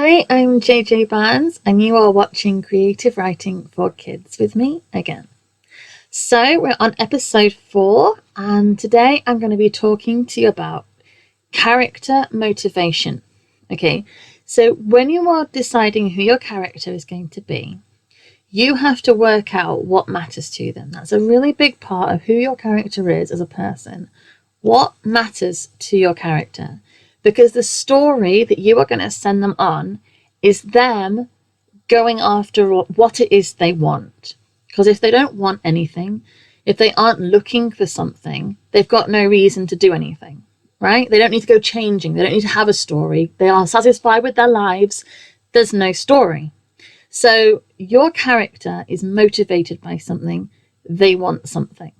Hi, I'm JJ Barnes, and you are watching Creative Writing for Kids with me again. So, we're on episode 4, and today I'm going to be talking to you about character motivation. Okay, so when you are deciding who your character is going to be, you have to work out what matters to them. That's a really big part of who your character is as a person. What matters to your character? Because the story that you are going to send them on is them going after what it is they want. Because if they don't want anything, if they aren't looking for something, they've got no reason to do anything, right? They don't need to go changing. They don't need to have a story. They are satisfied with their lives. There's no story. So your character is motivated by something. They want something.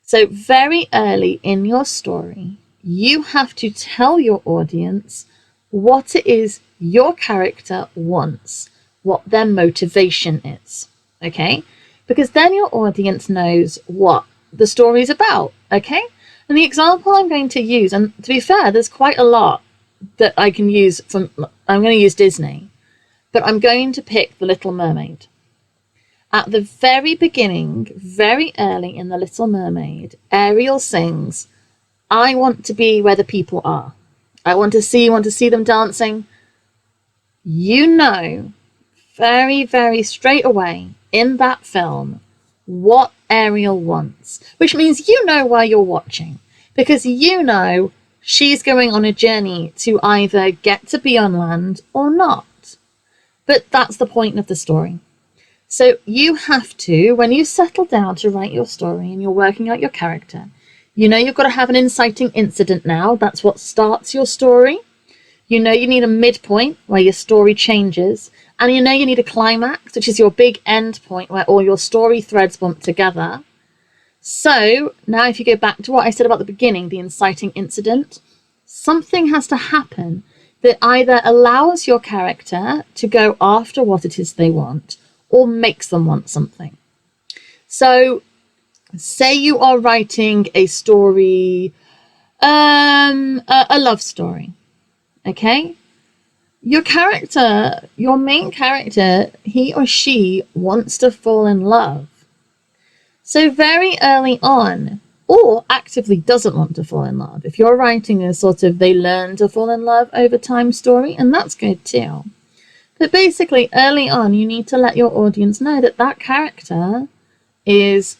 So very early in your story, you have to tell your audience what it is your character wants, what their motivation is, okay? Because then your audience knows what the story is about, okay? And the example I'm going to use, and to be fair, there's quite a lot that I can use from, I'm going to use Disney, but I'm going to pick The Little Mermaid. At the very beginning, very early in The Little Mermaid, Ariel sings, "I want to be where the people are. I want to see them dancing." You know, very, very straight away in that film, what Ariel wants, which means you know why you're watching, because you know she's going on a journey to either get to be on land or not. But that's the point of the story. So you have to, when you settle down to write your story and you're working out your character, you know you've got to have an inciting incident now. That's what starts your story. You know you need a midpoint where your story changes. And you know you need a climax, which is your big end point where all your story threads bump together. So now if you go back to what I said about the beginning, the inciting incident, something has to happen that either allows your character to go after what it is they want or makes them want something. So say you are writing a story, a love story, okay? Your character, your main character, he or she wants to fall in love. So very early on, or actively doesn't want to fall in love. If you're writing a sort of they learn to fall in love over time story, and that's good too. But basically, early on, you need to let your audience know that that character is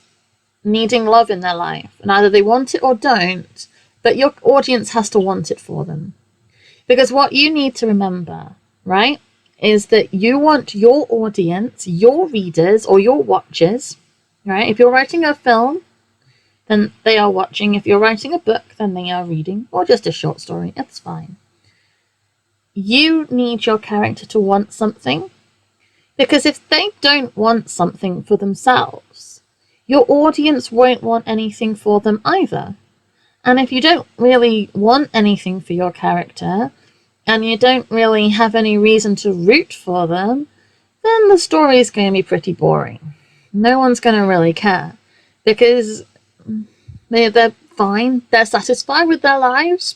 needing love in their life. And either they want it or don't, but your audience has to want it for them. Because what you need to remember, right, is that you want your audience, your readers, or your watchers, right? If you're writing a film, then they are watching. If you're writing a book, then they are reading, or just a short story. It's fine. You need your character to want something, because if they don't want something for themselves, your audience won't want anything for them either. And if you don't really want anything for your character, and you don't really have any reason to root for them, then the story is going to be pretty boring. No one's going to really care, because they're fine, they're satisfied with their lives.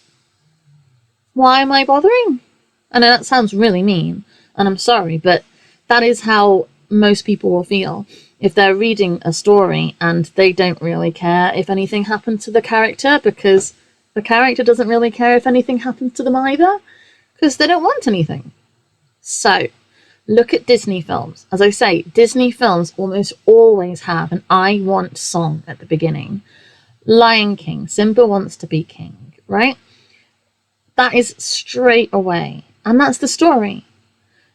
Why am I bothering? I know that sounds really mean, and I'm sorry, but that is how most people will feel if they're reading a story and they don't really care if anything happens to the character, because the character doesn't really care if anything happens to them either, because they don't want anything. So, look at Disney films. As I say, Disney films almost always have an "I want" song at the beginning. Lion King, Simba wants to be king, right? That is straight away. And that's the story.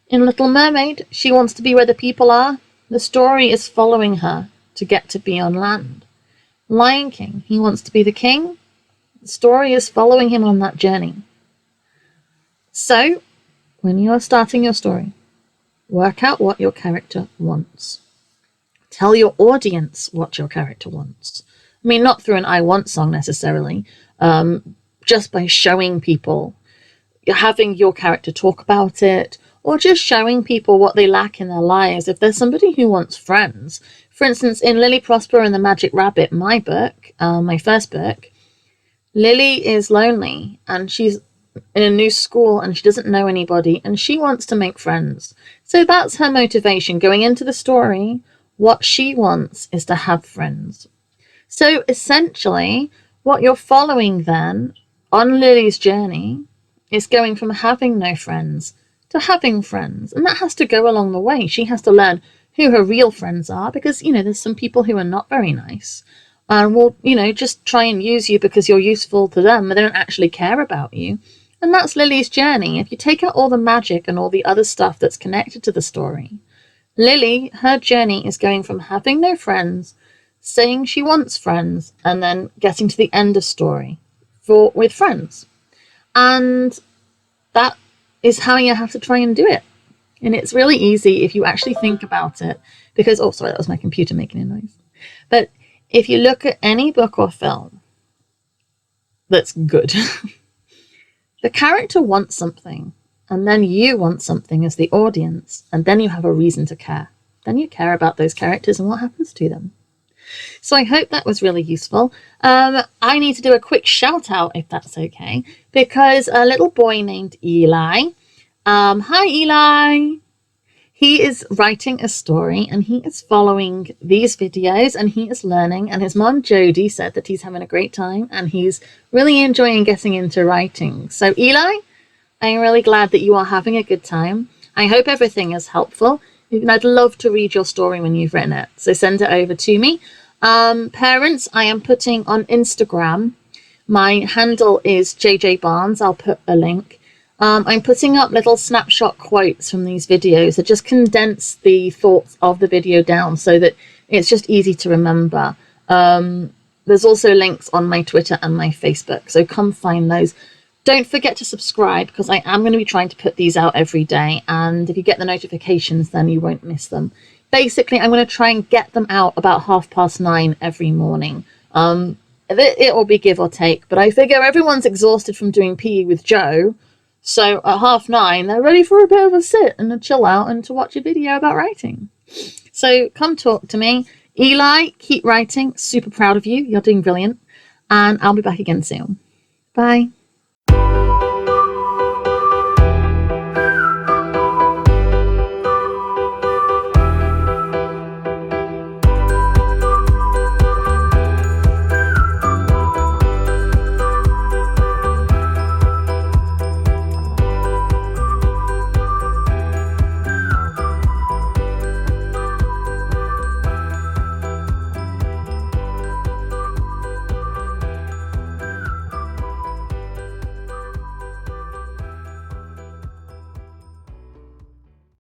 In Little Mermaid, she wants to be where the people are. The story is following her to get to be on land. Lion King, he wants to be the king. The story is following him on that journey. So, when you're starting your story, work out what your character wants. Tell your audience what your character wants. I mean, not through an "I want" song necessarily, just by showing people, having your character talk about it, or just showing people what they lack in their lives. If there's somebody who wants friends, for instance, in Lily Prosper and the Magic Rabbit, my book, my first book, Lily is lonely and she's in a new school and she doesn't know anybody and she wants to make friends. So that's her motivation going into the story. What she wants is to have friends. So essentially, what you're following then on Lily's journey is going from having no friends to having friends. And that has to go along the way. She has to learn who her real friends are because, there's some people who are not very nice and will, just try and use you because you're useful to them, but they don't actually care about you. And that's Lily's journey. If you take out all the magic and all the other stuff that's connected to the story, Lily, her journey is going from having no friends, saying she wants friends, and then getting to the end of story with friends. And that is how you have to try and do it. And it's really easy if you actually think about it, because, oh, sorry, that was my computer making a noise. But if you look at any book or film that's good, the character wants something, and then you want something as the audience, and then you have a reason to care. Then you care about those characters and what happens to them. So I hope that was really useful. I need to do a quick shout out, if that's okay, because a little boy named Eli, hi Eli, he is writing a story and he is following these videos and he is learning, and his mom Jodie said that he's having a great time and he's really enjoying getting into writing. So Eli, I'm really glad that you are having a good time. I hope everything is helpful. And I'd love to read your story when you've written it. So send it over to me. Parents, I am putting on Instagram. My handle is JJ Barnes. I'll put a link. I'm putting up little snapshot quotes from these videos that just condense the thoughts of the video down so that it's just easy to remember. There's also links on my Twitter and my Facebook, so come find those. Don't forget to subscribe because I am going to be trying to put these out every day, and if you get the notifications then you won't miss them. Basically, I'm going to try and get them out about 9:30 every morning. It will be give or take, but I figure everyone's exhausted from doing PE with Joe, so at 9:30 they're ready for a bit of a sit and a chill out and to watch a video about writing. So come talk to me. Eli, keep writing. Super proud of you. You're doing brilliant. And I'll be back again soon. Bye.